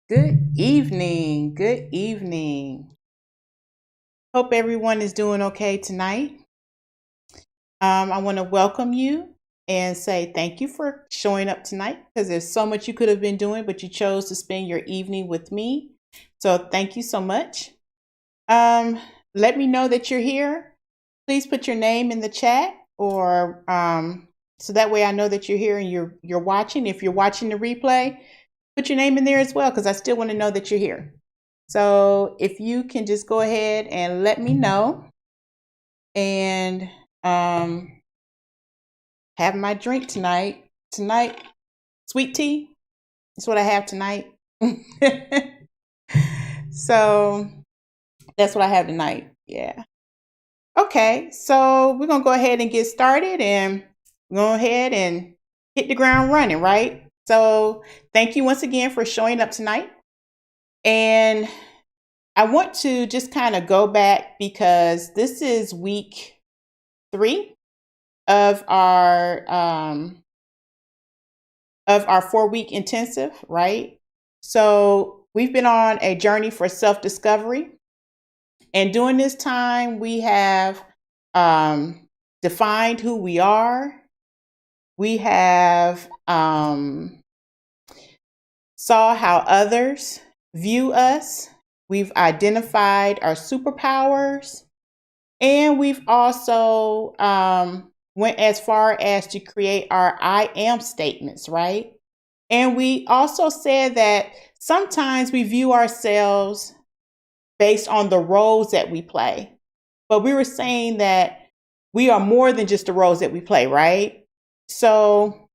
Good evening. Good evening. Hope everyone is doing okay tonight. I want to welcome you and say thank you for showing up tonight because there's so much you could have been doing, but you chose to spend your evening with me. So thank you so much. Um, Let me know that you're here. Please put your name in the chat or so that way I know that you're here and you're watching. If you're watching the replay, put your name in there as well because I still want to know that you're here. So if you can just go ahead and let me know and have my drink tonight. Tonight, sweet tea is what I have tonight. So that's what I have tonight. Yeah. Okay, so we're gonna go ahead and get started and go ahead and hit the ground running, right? So thank you once again for showing up tonight. And I want to just kind of go back because this is week 3 of our 4-week intensive, right? So we've been on a journey for self-discovery, and during this time, we have defined who we are. We have saw how others view us. We've identified our superpowers. And we've also went as far as to create our I am statements, right? And we also said that sometimes we view ourselves based on the roles that we play. But we were saying that we are more than just the roles that we play, right? So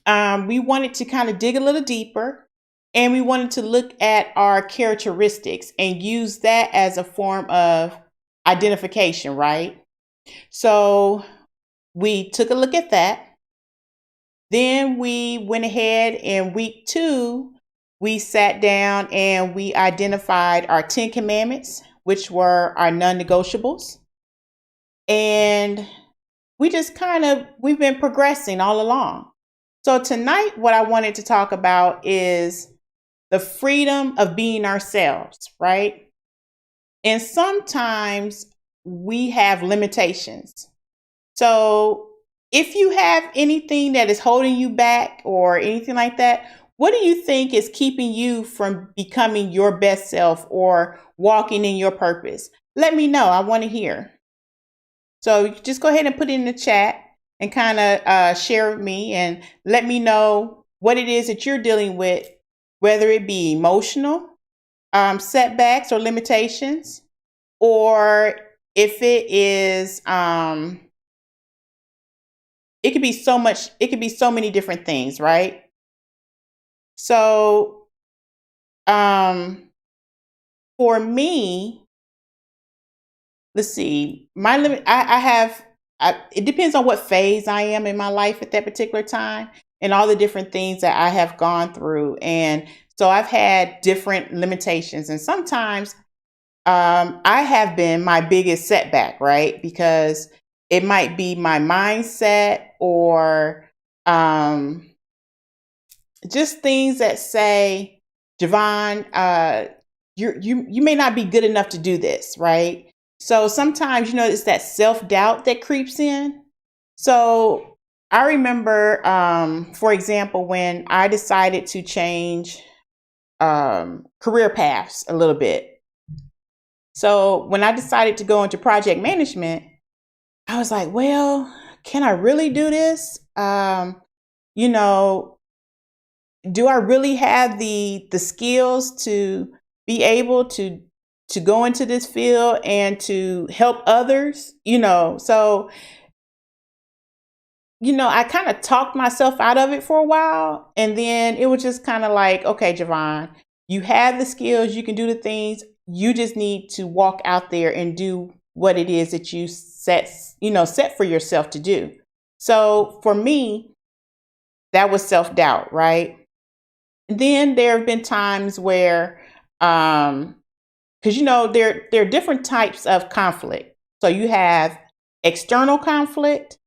we wanted to kind of dig a little deeper and we wanted to look at our characteristics and use that as a form of identification, right? So we took a look at that. Then we went ahead in week 2, we sat down and we identified our 10 commandments, which were our non-negotiables. And we've been progressing all along. So tonight, what I wanted to talk about is the freedom of being ourselves, right? And sometimes we have limitations. So if you have anything that is holding you back or anything like that, what do you think is keeping you from becoming your best self or walking in your purpose? Let me know. I want to hear. So just go ahead and put it in the chat and kind of share with me and let me know what it is that you're dealing with, whether it be emotional setbacks or limitations, or if it is, it could be so many different things, right? So, for me, let's see, my limit, it depends on what phase I am in my life at that particular time and all the different things that I have gone through. And so I've had different limitations and sometimes I have been my biggest setback, right? Because it might be my mindset or just things that say, Javon, you may not be good enough to do this, right? So sometimes, it's that self-doubt that creeps in. So I remember, for example, when I decided to change career paths a little bit. So when I decided to go into project management, I was like, well, can I really do this? You know, do I really have the skills to be able to go into this field and to help others? So I kind of talked myself out of it for a while, and then it was just kind of like, okay, Javon, you have the skills, you can do the things. You just need to walk out there and do what it is that you set for yourself to do. So for me, that was self-doubt, right? Then there have been times where, because there are different types of conflict. So you have external conflict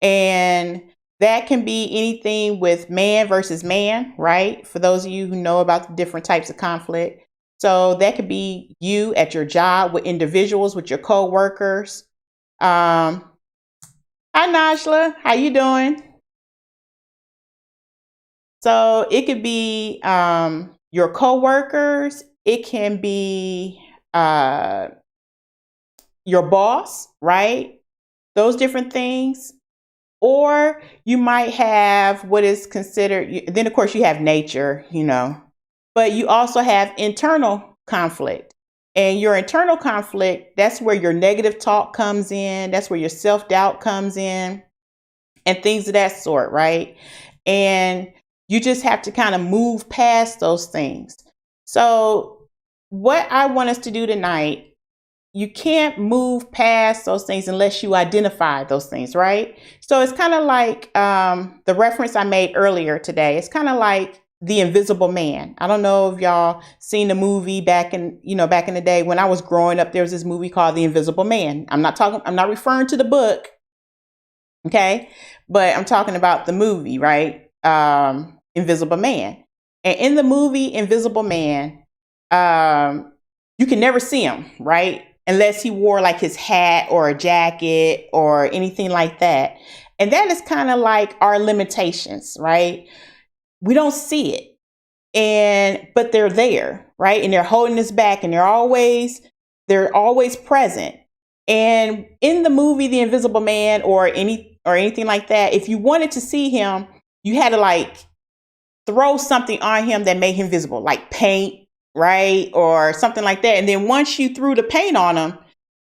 and That can be anything with man versus man, right? For those of you who know about the different types of conflict. So that could be you at your job with individuals, with your coworkers. Hi, Najla. How you doing? So it could be your coworkers. It can be your boss, right? Those different things. Or you might have what is considered, then of course you have nature, but you also have internal conflict. And your internal conflict, that's where your negative talk comes in. That's where your self-doubt comes in and things of that sort, right? And you just have to kind of move past those things. So what I want us to do tonight, you can't move past those things unless you identify those things, right? So it's kind of like the reference I made earlier today. It's kind of like The Invisible Man. I don't know if y'all seen the movie back in the day when I was growing up. There was this movie called The Invisible Man. I'm not referring to the book, okay? But I'm talking about the movie, right? Invisible Man. And in the movie Invisible Man, you can never see him, right? Unless he wore like his hat or a jacket or anything like that. And that is kind of like our limitations, right? We don't see it. But they're there, right? And they're holding us back and they're always present. And in the movie The Invisible Man or anything like that, if you wanted to see him, you had to like throw something on him that made him visible, like paint, right? Or something like that. And then once you threw the paint on him,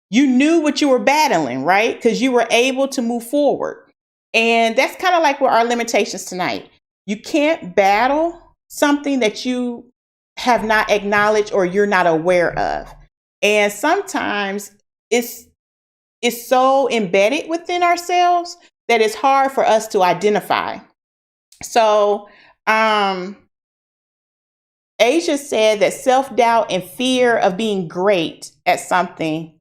you knew what you were battling, right? Because you were able to move forward. And that's kind of like what our limitations tonight. You can't battle something that you have not acknowledged or you're not aware of. And sometimes it's so embedded within ourselves that it's hard for us to identify. So, Asia said that self-doubt and fear of being great at something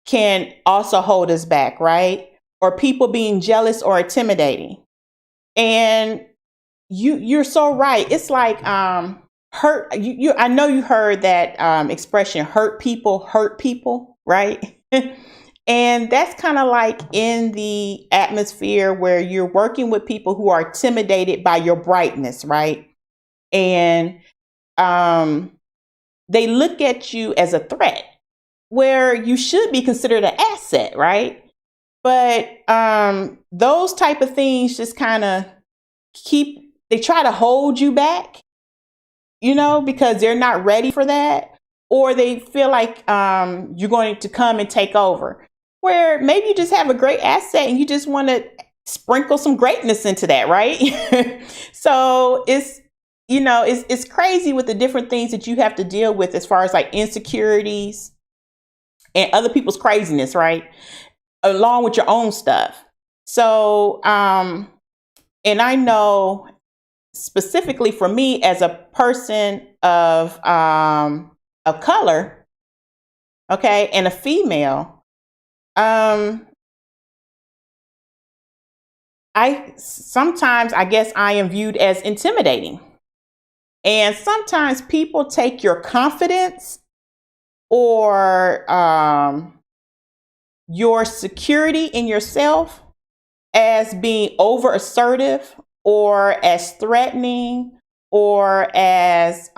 can also hold us back, right? Or people being jealous or intimidating. And you're so right. It's like hurt. I know you heard that expression, hurt people, right? And that's kind of like in the atmosphere where you're working with people who are intimidated by your brightness, right? And they look at you as a threat where you should be considered an asset, right? But those type of things just kind of they try to hold you back, because they're not ready for that, or they feel like you're going to come and take over, where maybe you just have a great asset and you just want to sprinkle some greatness into that, right? So it's crazy with the different things that you have to deal with as far as like insecurities and other people's craziness, right? Along with your own stuff. So, and I know specifically for me as a person of color, okay, and a female, I guess I am viewed as intimidating. And sometimes people take your confidence or your security in yourself as being over assertive or as threatening or as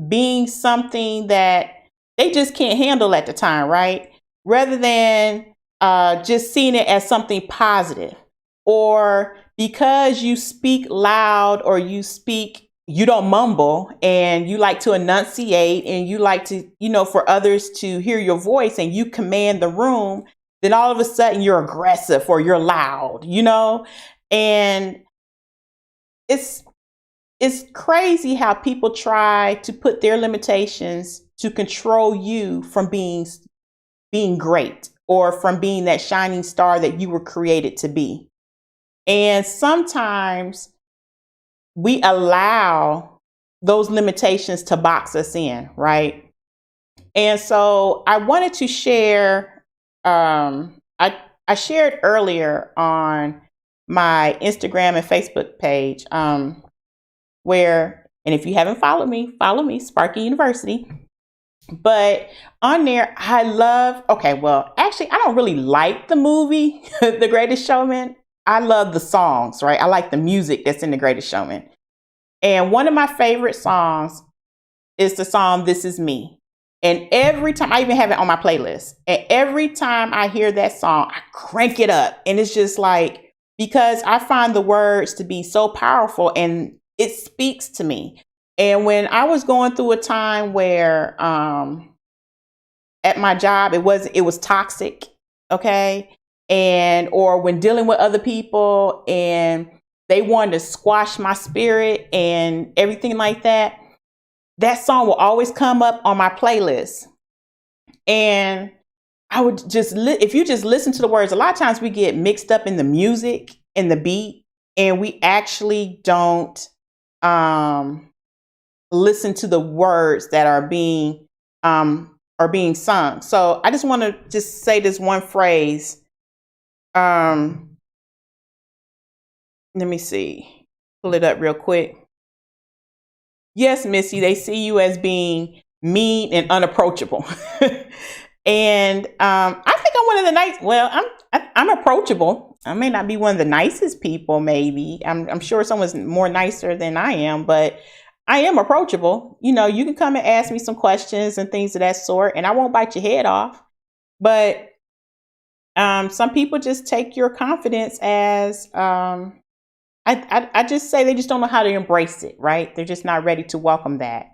being something that they just can't handle at the time, right? Rather than just seeing it as something positive. Or because you speak loud or you don't mumble and you like to enunciate and you like to, for others to hear your voice and you command the room, then all of a sudden you're aggressive or you're loud, and it's crazy how people try to put their limitations to control you from being great or from being that shining star that you were created to be. And sometimes we allow those limitations to box us in, right? And so I wanted to share, I I shared earlier on my Instagram and Facebook page, where, and if you haven't followed me, Sparky University. But on there, I love, okay, well, actually, I don't really like the movie, The Greatest Showman. I love the songs, right? I like the music that's in The Greatest Showman. And one of my favorite songs is the song This Is Me. And every time, I even have it on my playlist. And every time I hear that song, I crank it up. And it's just like, because I find the words to be so powerful and it speaks to me. And when I was going through a time where at my job, it was toxic, okay? And or when dealing with other people and they wanted to squash my spirit and everything like that, that song will always come up on my playlist. And I would just, if you just listen to the words, a lot of times we get mixed up in the music and the beat, and we actually don't listen to the words that are being sung. So I just want to just say this one phrase. Let me see, pull it up real quick. Yes, Missy, they see you as being mean and unapproachable. And I think I'm one of the nice. Well, I'm approachable. I may not be one of the nicest people. Maybe I'm sure someone's more nicer than I am, but I am approachable. You know, you can come and ask me some questions and things of that sort, and I won't bite your head off. But some people just take your confidence as I just say they just don't know how to embrace it, right? They're just not ready to welcome that.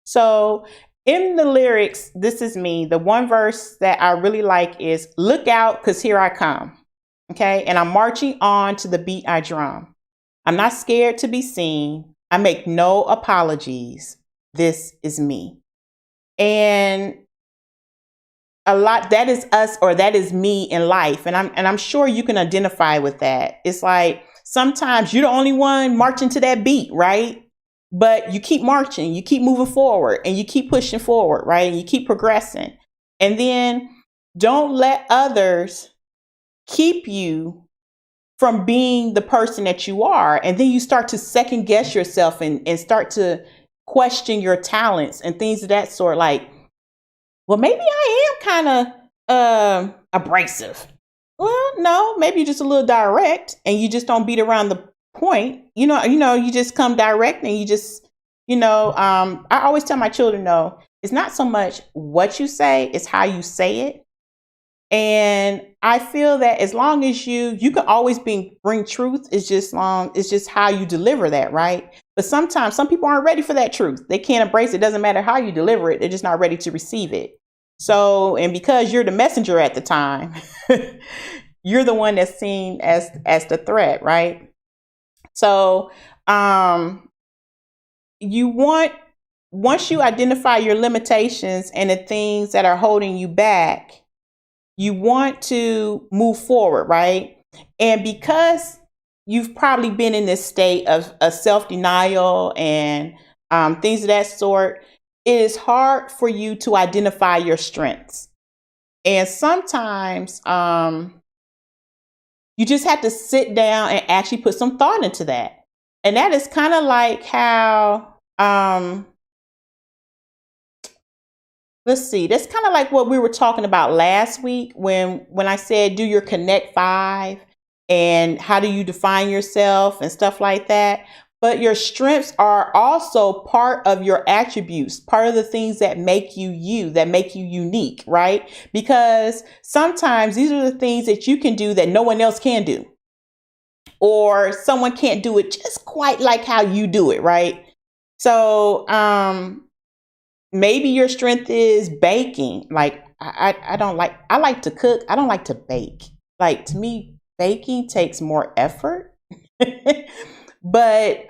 So in the lyrics, This Is Me, the one verse that I really like is, look out, 'cause here I come. Okay. And I'm marching on to the beat I drum. I'm not scared to be seen. I make no apologies. This is me. And a lot, that is us, or that is me in life. And I'm sure you can identify with that. It's like, sometimes you're the only one marching to that beat, right? But you keep marching, you keep moving forward, and you keep pushing forward, right? And you keep progressing. And then don't let others keep you from being the person that you are. And then you start to second guess yourself and start to question your talents and things of that sort. Like, well, maybe I am kind of abrasive. Well, no, maybe you're just a little direct and you just don't beat around the point. You just come direct and you just, I always tell my children, no, it's not so much what you say, it's how you say it. And I feel that as long as you can always bring truth, it's just how you deliver that, right? But sometimes some people aren't ready for that truth. They can't embrace it. It doesn't matter how you deliver it. They're just not ready to receive it. So, and because you're the messenger at the time, you're the one that's seen as the threat, right? So, once you identify your limitations and the things that are holding you back, you want to move forward, right? And because you've probably been in this state of self-denial and things of that sort, it is hard for you to identify your strengths. And sometimes you just have to sit down and actually put some thought into that. And that is kind of like how, let's see, that's kind of like what we were talking about last week when I said, do your Connect 5 and how do you define yourself and stuff like that. But your strengths are also part of your attributes, part of the things that make you, that make you unique, right? Because sometimes these are the things that you can do that no one else can do. Or someone can't do it just quite like how you do it, right? So maybe your strength is baking. Like I like to cook. I don't like to bake. Like, to me, baking takes more effort. But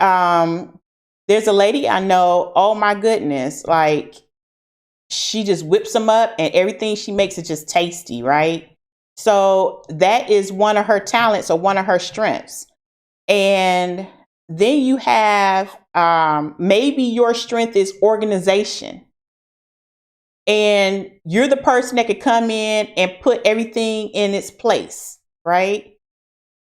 there's a lady I know, oh my goodness, like she just whips them up and everything she makes is just tasty, right? So that is one of her talents or one of her strengths. And then you have maybe your strength is organization. And you're the person that could come in and put everything in its place. right?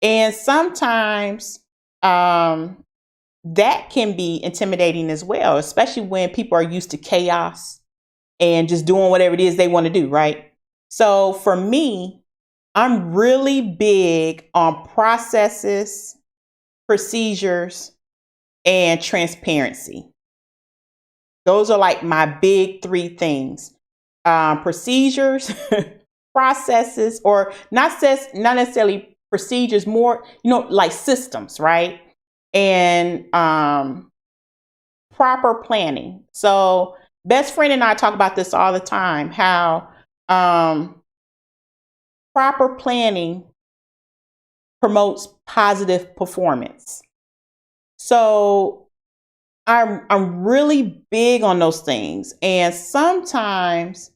And sometimes that can be intimidating as well, especially when people are used to chaos and just doing whatever it is they want to do, right? So for me, I'm really big on processes, procedures, and transparency. Those are like my big three things. Procedures, processes, or not necessarily procedures, more, like systems, right? And proper planning. So best friend and I talk about this all the time, how proper planning promotes positive performance. So I'm really big on those things. And sometimes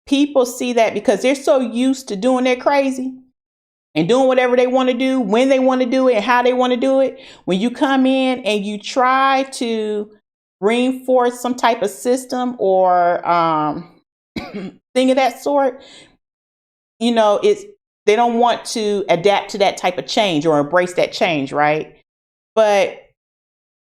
people see that because they're so used to doing their crazy and doing whatever they want to do, when they want to do it, and how they want to do it. When you come in and you try to bring forth some type of system or thing of that sort, they don't want to adapt to that type of change or embrace that change, right? But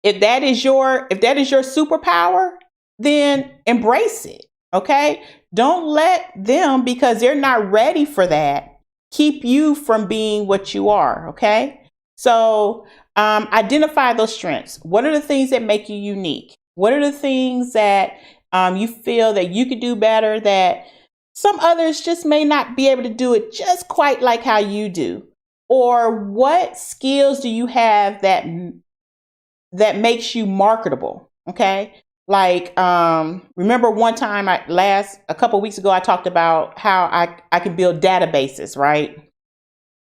if that is your superpower, then embrace it. Okay? Don't let them, because they're not ready for that, keep you from being what you are. Okay? So identify those strengths. What are the things that make you unique? What are the things that you feel that you could do better, that some others just may not be able to do it just quite like how you do? Or what skills do you have that makes you marketable? Okay. Like, remember one time a couple of weeks ago, I talked about how I can build databases, right?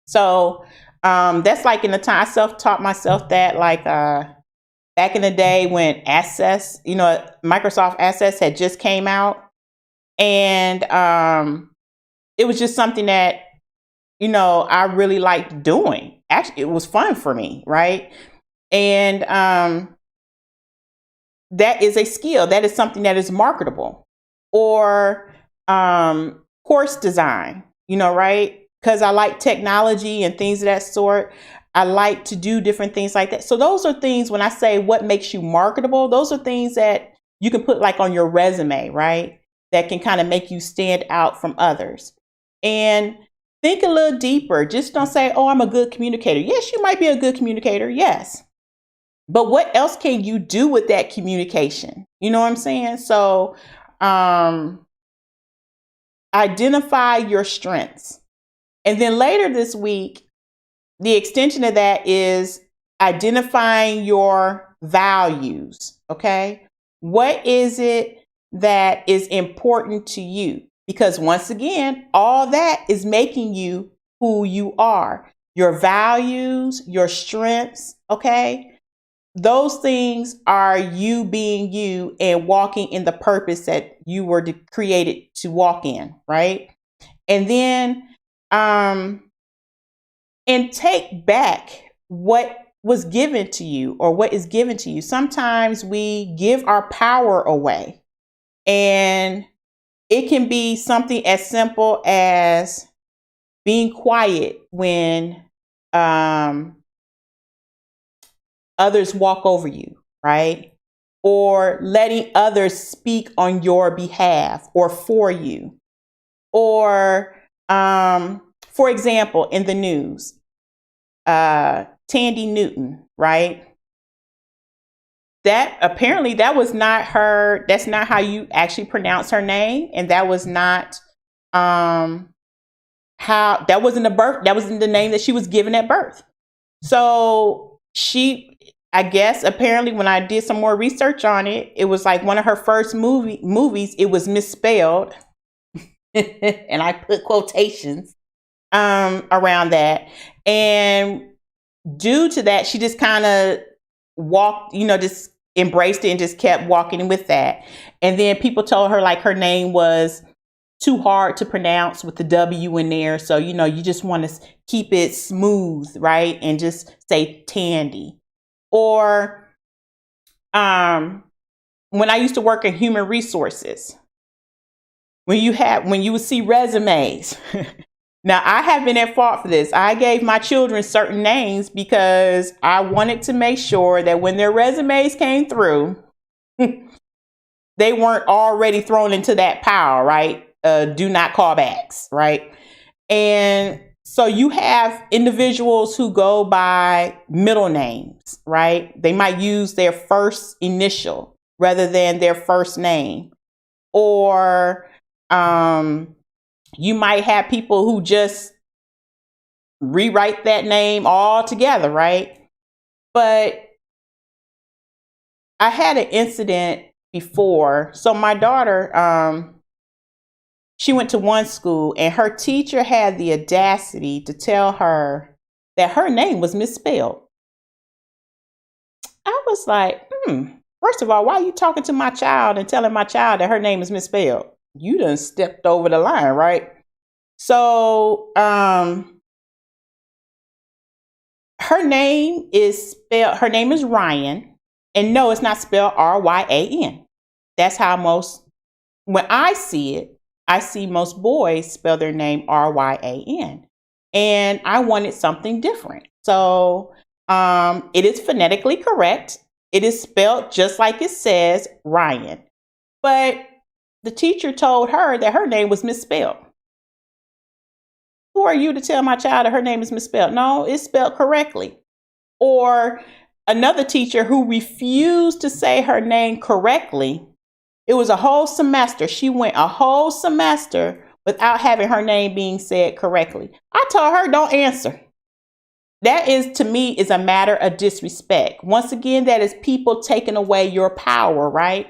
So, that's like in the time I self-taught myself that, like, back in the day when Access, Microsoft Access had just came out, and, it was just something that, I really liked doing. Actually, it was fun for me. Right. And, that is a skill. That is something that is marketable. Or course design, right? Because I like technology and things of that sort. I like to do different things like that. So those are things, when I say what makes you marketable, those are things that you can put like on your resume, right? That can kind of make you stand out from others. And think a little deeper. Just don't say, oh, I'm a good communicator. Yes, you might be a good communicator. Yes. But what else can you do with that communication? You know what I'm saying? So identify your strengths. And then later this week, the extension of that is identifying your values. Okay. What is it that is important to you? Because once again, all that is making you who you are. Your values, your strengths. Okay. Those things are you being you and walking in the purpose that you were created to walk in, right? And then, and take back what was given to you or what is given to you. Sometimes we give our power away, and it can be something as simple as being quiet when, others walk over you, right? Or letting others speak on your behalf or for you. Or, for example, in the news, Tandy Newton, right? That apparently that was not her. That's not how you actually pronounce her name, and that was not how. That wasn't the name that she was given at birth. So I guess apparently when I did some more research on it, it was like one of her first movies. It was misspelled, and I put quotations around that. And due to that, she just kind of walked, just embraced it and just kept walking with that. And then people told her like her name was too hard to pronounce with the W in there. So, you just want to keep it smooth, right? And just say Tandy. Or when I used to work in human resources, when you would see resumes, Now, I have been at fault for this. I gave my children certain names because I wanted to make sure that when their resumes came through, they weren't already thrown into that pile, right? Do not call backs, right? And so you have individuals who go by middle names, right? They might use their first initial rather than their first name. Or you might have people who just rewrite that name all together, right? But I had an incident before. So my daughter, she went to one school and her teacher had the audacity to tell her that her name was misspelled. I was like, first of all, why are you talking to my child and telling my child that her name is misspelled? You done stepped over the line, right? So her name is Ryan. And no, it's not spelled Ryan. That's how when I see it, I see most boys spell their name Ryan. And I wanted something different. So it is phonetically correct. It is spelled just like it says, Ryan. But the teacher told her that her name was misspelled. Who are you to tell my child that her name is misspelled? No, it's spelled correctly. Or another teacher who refused to say her name correctly. It was a whole semester. She went a whole semester without having her name being said correctly. I told her, don't answer. That is, to me, is a matter of disrespect. Once again, that is people taking away your power, right?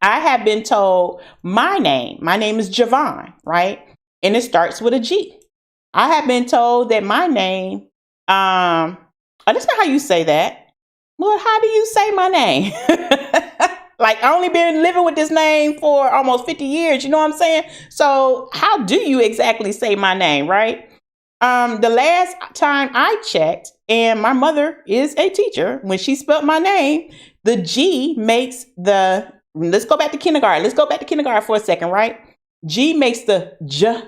I have been told my name is Javon, right? And it starts with a G. I have been told that my name, that's not how you say that. Lord, how do you say my name? Like, I only been living with this name for almost 50 years. You know what I'm saying? So how do you exactly say my name, right? The last time I checked, and my mother is a teacher, when she spelled my name, the G makes let's go back to kindergarten. Let's go back to kindergarten for a second, right? G makes the J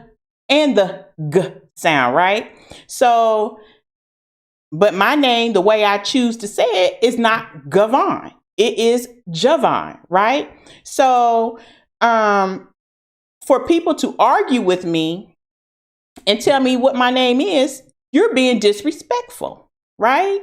and the G sound, right? So, but my name, the way I choose to say it, is not Gavon. It is Javon, right? So, for people to argue with me and tell me what my name is, you're being disrespectful, right?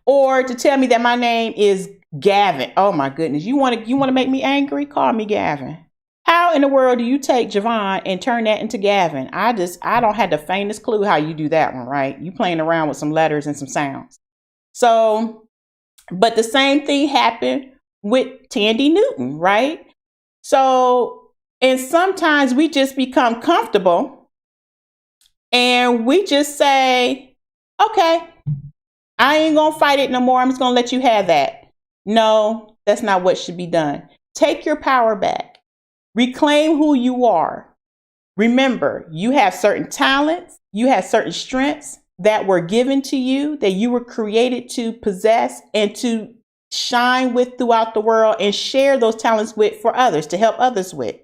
Or to tell me that my name is Gavin. Oh my goodness. You want to make me angry? Call me Gavin. How in the world do you take Javon and turn that into Gavin? I don't have the faintest clue how you do that one, right? You playing around with some letters and some sounds. So, but the same thing happened with Tandy Newton, right? So, and sometimes we just become comfortable and we just say, okay, I ain't going to fight it no more. I'm just going to let you have that. No, that's not what should be done. Take your power back. Reclaim who you are. Remember, you have certain talents. You have certain strengths that were given to you, that you were created to possess and to shine with throughout the world and share those talents with for others, to help others with.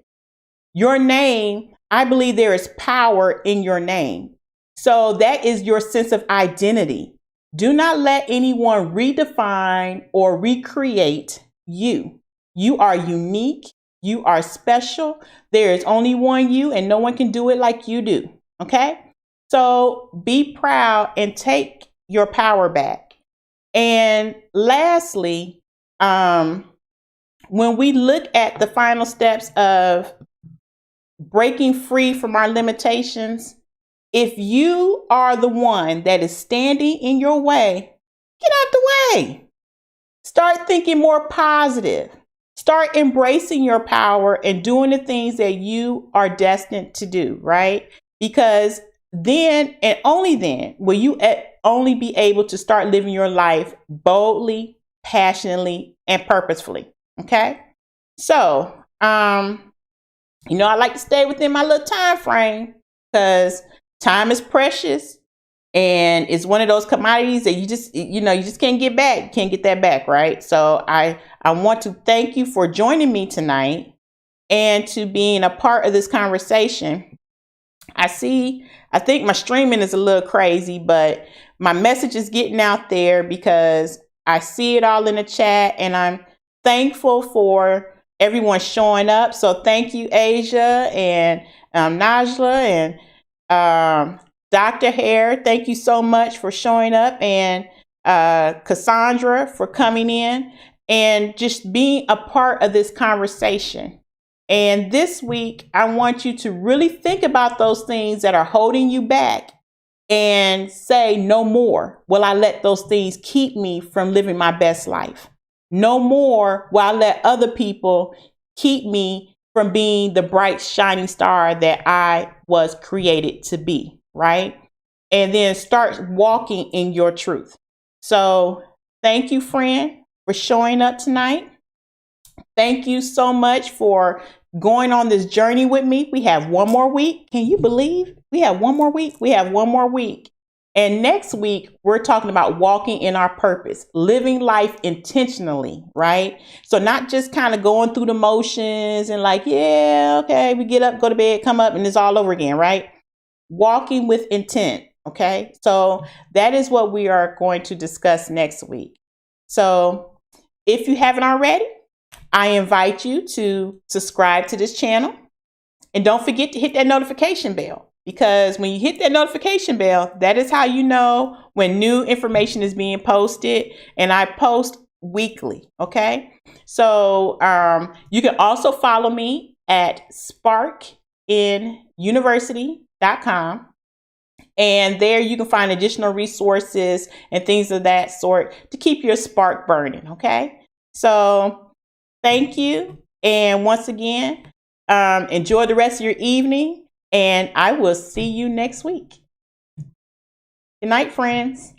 Your name, I believe there is power in your name. So that is your sense of identity. Do not let anyone redefine or recreate you. You are unique. You are special. There is only one you, and no one can do it like you do. Okay? So be proud and take your power back. And lastly, when we look at the final steps of breaking free from our limitations, if you are the one that is standing in your way, get out the way. Start thinking more positive. Start embracing your power and doing the things that you are destined to do, right? Because then and only then will you only be able to start living your life boldly, passionately, and purposefully. Okay? So, I like to stay within my little time frame because time is precious and it's one of those commodities that you just can't get back. You can't get that back, right? So I want to thank you for joining me tonight and to being a part of this conversation. I think my streaming is a little crazy, but my message is getting out there because I see it all in the chat, and I'm thankful for everyone showing up. So thank you, Asia and Najla and Dr. Hare. Thank you so much for showing up, and Cassandra for coming in and just being a part of this conversation. And this week, I want you to really think about those things that are holding you back and say, no more will I let those things keep me from living my best life. No more will I let other people keep me from being the bright, shining star that I was created to be, right? And then start walking in your truth. So thank you, friend, for showing up tonight. Thank you so much for going on this journey with me. We have one more week. Can you believe we have one more week? We have one more week. And next week, we're talking about walking in our purpose, living life intentionally, right? So not just kind of going through the motions and like, yeah, okay, we get up, go to bed, come up, and it's all over again, right? Walking with intent, okay? So that is what we are going to discuss next week. So if you haven't already, I invite you to subscribe to this channel, and don't forget to hit that notification bell, because when you hit that notification bell, that is how you know when new information is being posted, and I post weekly. Okay. So you can also follow me at SPARKNUniversity.com. And there you can find additional resources and things of that sort to keep your spark burning. Okay. So thank you. And once again, enjoy the rest of your evening, and I will see you next week. Good night, friends.